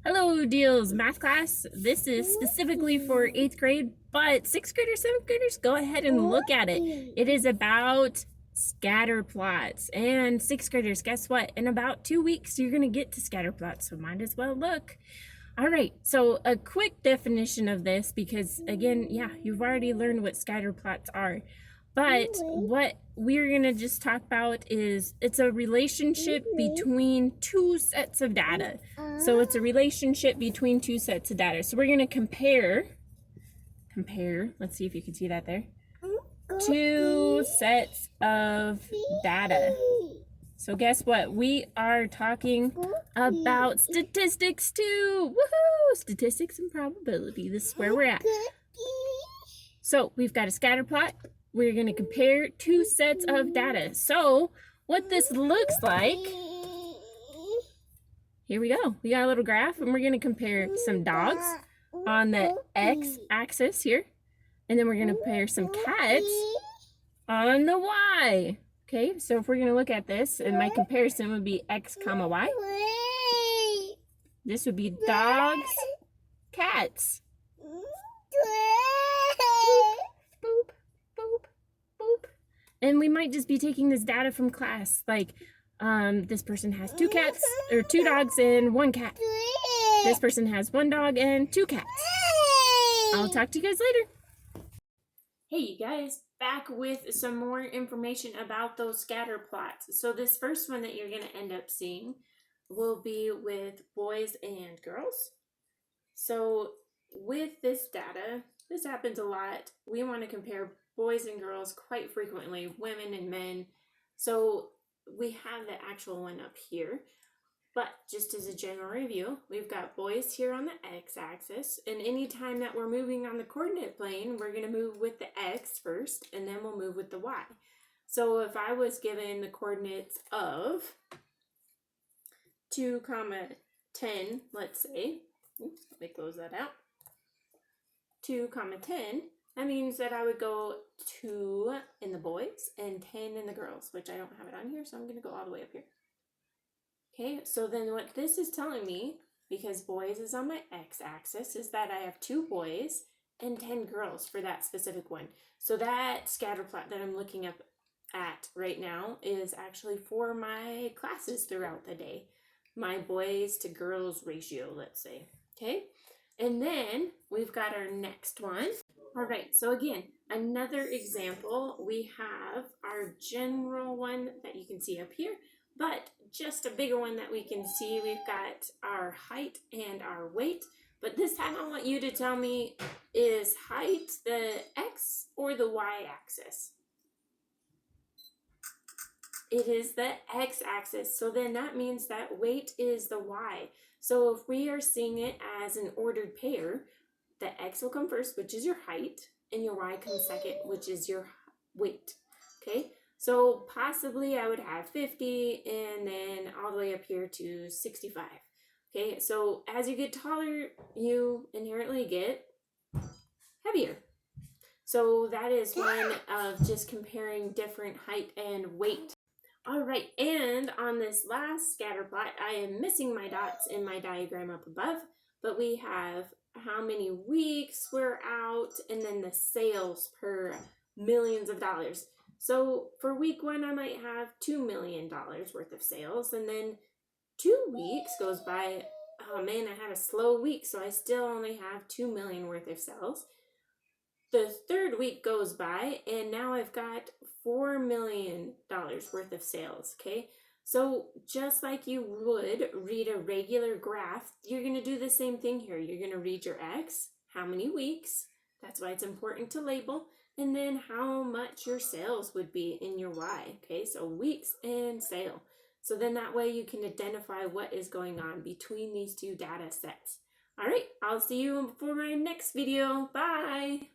Hello, Deals math class. This is specifically for 8th grade, but 6th graders, 7th graders, go ahead and look at it. It is about scatter plots. And 6th graders, guess what? In about 2 weeks, you're going to get to scatter plots, so might as well look. All right, so a quick definition of this, because again, yeah, you've already learned what scatter plots are. But what we're going to just talk about is it's a relationship between two sets of data. So it's a relationship between two sets of data. So we're going to compare, let's see if you can see that there, two sets of data. So guess what? We are talking about statistics too. Woohoo! Statistics and probability. This is where we're at. So we've got a scatter plot. We're going to compare two sets of data. So what this looks like, here we go. We got a little graph and we're going to compare some dogs on the x-axis here. And then we're going to compare some cats on the y. Okay, so if we're going to look at this, and my comparison would be x comma y. This would be dogs, cats. And we might just be taking this data from class, like this person has two cats, or two dogs and one cat. This person has one dog and two cats. I'll talk to you guys later. Hey, you guys, back with some more information about those scatter plots. So this first one that you're going to end up seeing will be with boys and girls. So with this data, this happens a lot. We want to compare boys and girls quite frequently, women and men. So we have the actual one up here. But just as a general review, we've got boys here on the x-axis, and anytime that we're moving on the coordinate plane, we're going to move with the x first, and then we'll move with the y. So if I was given the coordinates of 2, 10, let's say, oops, let me close that out, 2, 10, that means that I would go 2 in the boys and 10 in the girls, which I don't have it on here, so I'm going to go all the way up here. Okay, so then what this is telling me, because boys is on my x-axis, is that I have 2 boys and 10 girls for that specific one. So that scatter plot that I'm looking up at right now is actually for my classes throughout the day. My boys to girls ratio, let's say. Okay, and then we've got our next one. All right, so again, another example, we have our general one that you can see up here, but just a bigger one that we can see. We've got our height and our weight, but this time I want you to tell me, is height the x or the y-axis? It is the x-axis, so then that means that weight is the y. So if we are seeing it as an ordered pair, the x will come first, which is your height, and your y comes second, which is your weight. Okay, so possibly I would have 50 and then all the way up here to 65. Okay, so as you get taller, you inherently get heavier. So that is one of just comparing different height and weight. All right, and on this last scatter plot, I am missing my dots in my diagram up above, but we have how many weeks we're out, and then the sales per millions of dollars. So for week 1, I might have $2 million worth of sales, and then 2 weeks goes by, oh man, I had a slow week, so I still only have 2 million worth of sales. The 3rd week goes by, and now I've got $4 million worth of sales, okay? So just like you would read a regular graph, you're going to do the same thing here. You're going to read your X, how many weeks, that's why it's important to label, and then how much your sales would be in your Y, okay? So weeks and sale. So then that way you can identify what is going on between these two data sets. All right, I'll see you for my next video. Bye!